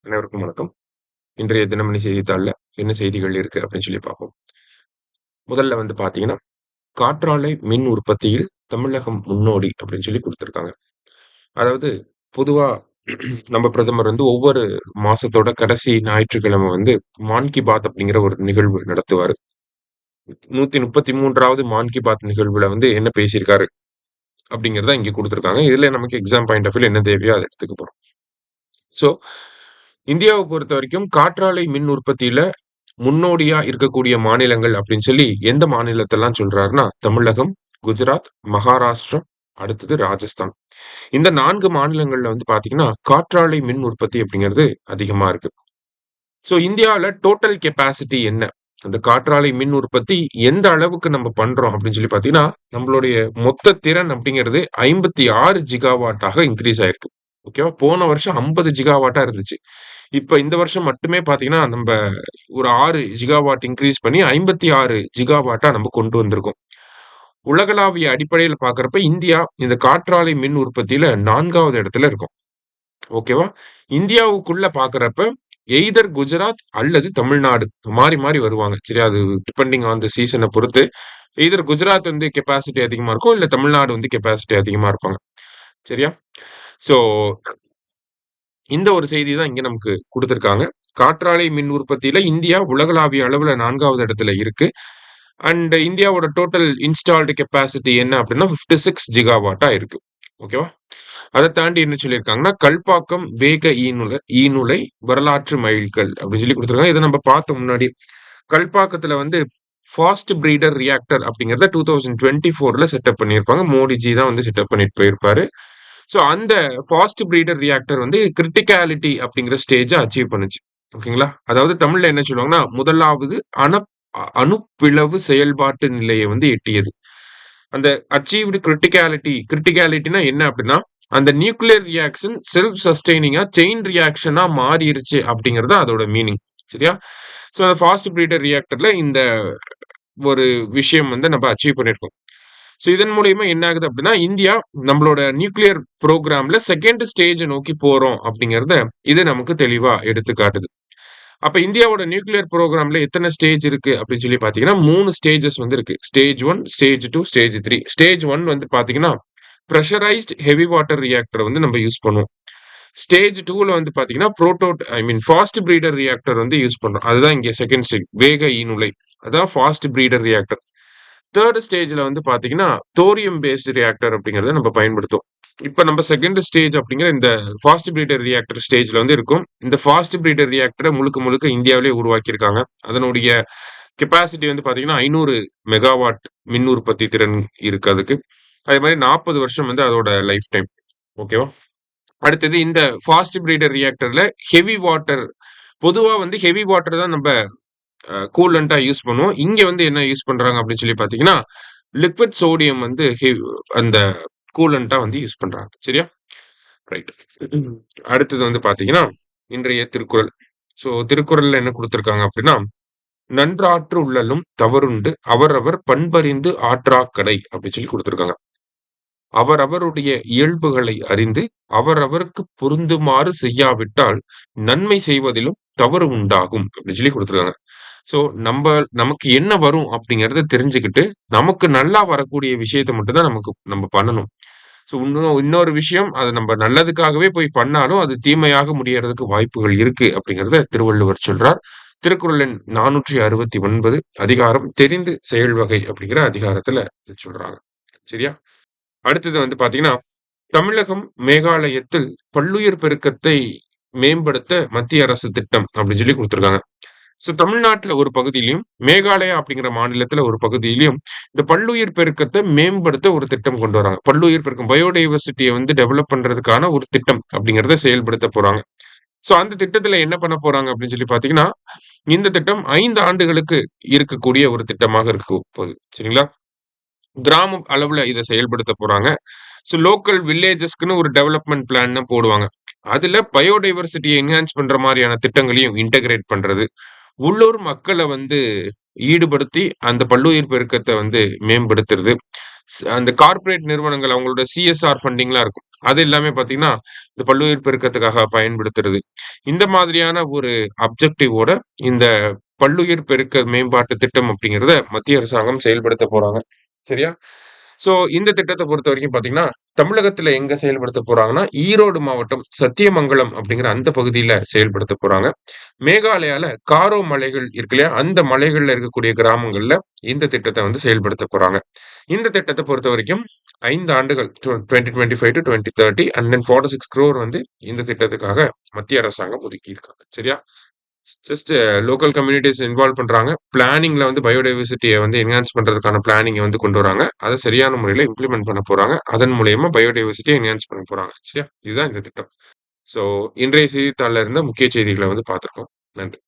அனைவருக்கும் வணக்கம். இன்றைய தினமணி செய்தித்தாள்ல என்ன செய்திகள் இருக்கு அப்படின்னு சொல்லி பார்ப்போம். முதல்ல வந்து பார்த்தீங்கன்னா, காற்றாலை மின் உற்பத்தியில் தமிழகம் முன்னோடி அப்படின்னு சொல்லி குடுத்திருக்காங்க. அதாவது பொதுவா நம்ம பிரதமர் வந்து ஒவ்வொரு மாசத்தோட கடைசி ஞாயிற்றுக்கிழமை வந்து மான் கி பாத் அப்படிங்கிற ஒரு நிகழ்வு நடத்துவாரு. 133வது மான் கி பாத் நிகழ்வுல வந்து என்ன பேசியிருக்காரு அப்படிங்கிறத இங்க குடுத்திருக்காங்க. இதுல நமக்கு எக்ஸாம் பாயிண்ட் ஆஃப் வியூல என்ன தேவையோ அத எடுத்துக்க போறோம். ஸோ இந்தியாவ பொறுத்தவரைக்கும் காற்றாலை மின் உற்பத்தியில முன்னோடியா இருக்கக்கூடிய மாநிலங்கள் அப்படின்னு சொல்லி எந்த மாநிலத்தெல்லாம் சொல்றாருன்னா, தமிழகம், குஜராத், மகாராஷ்டிரா, அடுத்தது ராஜஸ்தான். இந்த 4 மாநிலங்கள்ல வந்து பார்த்தீங்கன்னா, காற்றாலை மின் உற்பத்தி அப்படிங்கிறது அதிகமா இருக்கு. ஸோ இந்தியால டோட்டல் கெப்பாசிட்டி என்ன? அந்த காற்றாலை மின் உற்பத்தி எந்த அளவுக்கு நம்ம பண்றோம் அப்படின்னு சொல்லி பார்த்தீங்கன்னா, நம்மளுடைய மொத்த திறன் அப்படிங்கிறது 56 ஜிகாவாட்டாக இன்கிரீஸ் ஆயிருக்கு. ஓகேவா? போன வருஷம் 50 ஜிகாவாட்டா இருந்துச்சு. இப்ப இந்த வருஷம் மட்டுமே பார்த்தீங்கன்னா, நம்ப ஒரு 6 ஜிகாவாட் இன்கிரீஸ் பண்ணி 56 ஜிகாவாட்டா நம்ம கொண்டு வந்திருக்கோம். உலகளாவிய அடிப்படையில பார்க்கிறப்ப இந்தியா இந்த காற்றாலை மின் உற்பத்தியில 4வது இடத்துல இருக்கும். ஓகேவா? இந்தியாவுக்குள்ள பார்க்கிறப்ப எய்தர் குஜராத் அல்லது தமிழ்நாடு மாறி, மாறி வருவாங்க. சரியா? அது டிபெண்டிங் ஆன் த சீசன பொறுத்து எய்தர் குஜராத் வந்து கெப்பாசிட்டி அதிகமா இருக்கும். இல்ல தமிழ்நாடு வந்து கெப்பாசிட்டி அதிகமா இருப்பாங்க. சரியா? ஸோ இந்த ஒரு செய்தி தான் இங்க நமக்கு குடுத்திருக்காங்க. காற்றாலை மின் உற்பத்தியில இந்தியா உலகளாவிய அளவுல 4வது இடத்துல இருக்கு. அண்ட் இந்தியாவோட டோட்டல் இன்ஸ்டால்டு கெப்பாசிட்டி என்ன அப்படின்னா 56 ஜிகாவாட்டா இருக்கு. ஓகேவா? அத தாண்டி என்ன சொல்லியிருக்காங்கன்னா, கல்பாக்கம் வேக ஈநுலை வரலாற்று மைல்கல் அப்படின்னு சொல்லி குடுத்திருக்காங்க. இத நம்ம பார்த்தோம் முன்னாடி. கல்பாக்கத்துல வந்து ஃபாஸ்ட் பிரீடர் ரியாக்டர் அப்படிங்கிறத 2024ல செட்டப் பண்ணியிருப்பாங்க. மோடிஜி தான் வந்து செட்டப் பண்ணிட்டு போயிருப்பாரு. ஸோ அந்த ஃபாஸ்ட் பிரீடர் ரியாக்டர் வந்து கிரிட்டிகாலிட்டி அப்படிங்கிற ஸ்டேஜ அச்சீவ் பண்ணுச்சு. ஓகேங்களா? அதாவது தமிழ்ல என்ன சொல்லுவாங்கன்னா, முதலாவது அணுப்பிளவு செயல்பாட்டு நிலையை வந்து எட்டியது. அந்த அச்சீவ்டு கிரிட்டிகாலிட்டினா என்ன அப்படின்னா, அந்த நியூக்ளியர் ரியாக்ஷன் செல்ஃப் சஸ்டெய்னிங்கா செயின் ரியாக்ஷனா மாறிருச்சு அப்படிங்கிறது தான் அதோட மீனிங். சரியா? ஸோ அந்த ஃபாஸ்ட் பிரீடர் ரியாக்டர்ல இந்த ஒரு விஷயம் வந்து நம்ம அச்சீவ் பண்ணியிருக்கோம். ஸோ இதன் மூலியமா என்ன ஆகுது அப்படின்னா, இந்தியா நம்மளோட நியூக்ளியர் புரோகிராம்ல 2ண்ட் ஸ்டேஜ நோக்கி போறோம் அப்படிங்கிறத இது நமக்கு தெளிவா எடுத்து காட்டுது. அப்ப இந்தியாவோட நியூக்ளியர் புரோகிராம்ல எத்தன ஸ்டேஜ் இருக்கு அப்படின்னு சொல்லி பார்த்தீங்கன்னா, 3 ஸ்டேஜஸ் வந்து இருக்கு. Stage 1, stage 2, stage 3. ஸ்டேஜ் 1 வந்து பார்த்தீங்கன்னா, பிரஷரைஸ்ட் ஹெவி வாட்டர் ரியாக்டர் வந்து நம்ம யூஸ் பண்ணுவோம். ஸ்டேஜ் 2ல வந்து பார்த்தீங்கன்னா, ஃபாஸ்ட் பிரீடர் ரியாக்டர் வந்து யூஸ் பண்றோம். அதுதான் இங்க 2ண்ட் ஸ்டேஜ். வேக ஈநுலை. அதான் ஃபாஸ்ட் பிரீடர் ரியாக்டர். 3rd ஸ்டேஜ்ல வந்து பார்த்தீங்கன்னா, தோரியம் பேஸ்டு ரியாக்டர் அப்படிங்கிறத நம்ம பயன்படுத்துவோம். இப்ப நம்ம 2ண்ட் ஸ்டேஜ் அப்படிங்கிற இந்த ஃபாஸ்ட் பிரீடர் ரியாக்டர் ஸ்டேஜ்ல வந்து இருக்கோம். இந்த ஃபாஸ்ட் பிரீடர் ரியாக்டர முழுக்க முழுக்க இந்தியாவிலேயே உருவாக்கியிருக்காங்க. அதனுடைய கெப்பாசிட்டி வந்து பார்த்தீங்கன்னா, 500 மெகாவாட் மின் உற்பத்தி திறன் இருக்கு அதுக்கு. அதே மாரி 40 வருஷம் வந்து அதோட லைஃப் டைம். ஓகேவா? அடுத்தது இந்த ஃபாஸ்ட் பிரீடர் ரியாக்டர்ல ஹெவி வாட்டர் பொதுவா வந்து ஹெவி வாட்டர் தான் நம்ப கூலண்டா யூஸ் பண்ணுவோம். இங்க வந்து என்ன யூஸ் பண்றாங்க அப்படின்னு சொல்லி பார்த்தீங்கன்னா, லிக்விட் சோடியம் வந்து அந்த கூலண்டா வந்து யூஸ் பண்றாங்க. சரியா? ரைட். அடுத்தது வந்து பார்த்தீங்கன்னா, இன்றைய திருக்குறள். ஸோ திருக்குறள்ல என்ன குடுத்திருக்காங்க அப்படின்னா, "நன்றாற்று உள்ளலும் தவறுண்டு அவரவர் பண்பறிந்து ஆற்றாக் கடை" அப்படின்னு சொல்லி குடுத்திருக்காங்க. அவரவருடைய இயல்புகளை அறிந்து அவரவருக்கு பொருந்துமாறு செய்யாவிட்டால் நன்மை செய்வதிலும் தவறு உண்டாகும் அப்படின்னு சொல்லி குடுத்திருக்காங்க. ஸோ நமக்கு என்ன வரும் அப்படிங்கிறத தெரிஞ்சுக்கிட்டு, நமக்கு நல்லா வரக்கூடிய விஷயத்த மட்டும் தான் நம்ம பண்ணணும். ஸோ இன்னொரு விஷயம் அது நம்ம நல்லதுக்காகவே போய் பண்ணாலும், அது தீமையாக முடியறதுக்கு வாய்ப்புகள் இருக்கு அப்படிங்கிறத திருவள்ளுவர் சொல்றார். திருக்குறள் எண் 469 அதிகாரம் தெரிந்து செயல் வகை அப்படிங்கிற அதிகாரத்துல இத சொல்றாங்க. சரியா? அடுத்தது வந்து பார்த்தீங்கன்னா, தமிழகம், மேகாலயத்தில் பல்லுயிர் பெருக்கத்தை மேம்படுத்த மத்திய அரசு திட்டம் அப்படின்னு சொல்லி குடுத்திருக்காங்க. ஸோ தமிழ்நாட்டுல ஒரு பகுதியிலயும், மேகாலயா அப்படிங்கிற மாநிலத்துல ஒரு பகுதியிலயும் இந்த பல்லுயிர் பெருக்கத்த மேம்படுத்த ஒரு திட்டம் கொண்டு வராங்க. பல்லுயிர் பெருக்கம் பயோடைவர்சிட்டிய வந்து டெவலப் பண்றதுக்கான ஒரு திட்டம் அப்படிங்கிறத செயல்படுத்த போறாங்க. ஸோ அந்த திட்டத்துல என்ன பண்ண போறாங்க அப்படின்னு சொல்லி பார்த்தீங்கன்னா, இந்த திட்டம் 5 ஆண்டுகளுக்கு இருக்கக்கூடிய ஒரு திட்டமாக இருக்க போகுது. சரிங்களா? கிராம அளவுல இத செயல்படுத்த போறாங்க. ஸோ லோக்கல் வில்லேஜஸ்க்குன்னு ஒரு டெவலப்மெண்ட் பிளான்னு போடுவாங்க. அதுல பயோடைவர்சிட்டிய என்ஹான்ஸ் பண்ற மாரியான திட்டங்களையும் இன்டகிரேட் பண்றது. உள்ளூர் மக்கள வந்து ஈடுபடுத்தி அந்த பல்லுயிர் பெருக்கத்த வந்து மேம்படுத்துறது. அந்த கார்ப்பரேட் நிறுவனங்கள் அவங்களோட சிஎஸ்ஆர் ஃபண்டிங்லாம் இருக்கும். அது எல்லாமே பார்த்தீங்கன்னா, இந்த பல்லுயிர் பெருக்கத்துக்காக பயன்படுத்துறது. இந்த மாதிரியான ஒரு அப்ஜெக்டிவோட இந்த பல்லுயிர் பெருக்க மேம்பாட்டு திட்டம் அப்படிங்கிறத மத்திய அரசாங்கம் செயல்படுத்த போறாங்க. சரியா? ஸோ இந்த திட்டத்த பொறுத்தவரைக்கும் பார்த்தீங்கன்னா, தமிழகத்துல எங்க செயல்படுத்த போறாங்கன்னா, ஈரோடு மாவட்டம் சத்தியமங்கலம் அப்படிங்கிற அந்த பகுதியில செயல்படுத்த போறாங்க. மேகாலயால காரோ மலைகள் இருக்கு இல்லையா? அந்த மலைகள்ல இருக்கக்கூடிய கிராமங்கள்ல இந்த திட்டத்த வந்து செயல்படுத்த போறாங்க. இந்த திட்டத்த பொறுத்தவரைக்கும் 5 ஆண்டுகள் 2025 டூ 2030 அண்ட் தென் 46 crore வந்து இந்த திட்டத்துக்காக மத்திய அரசாங்கம் ஒதுக்கியிருக்காங்க. சரியா? ஜஸ்ட் லோக்கல் கம்யூனிட்டீஸ் இன்வால்வ் பண்றாங்க. பிளானிங்ல வந்து பயோடைவர்சிட்டிய வந்து என்ஹான்ஸ் பண்றதுக்கான பிளானிங்க வந்து கொண்டு வராங்க. அத சரியான முறையில இம்ப்ளிமெண்ட் பண்ண போறாங்க. அதன் மூலியமா பயோடைவர்சிட்டிய என்ஹான்ஸ் பண்ண போறாங்க. சரியா? இதுதான் இந்த திட்டம். ஸோ இன்றைய செய்தித்தாள்ல இருந்த முக்கிய செய்திகள வந்து பார்த்திருக்கோம். நன்றி.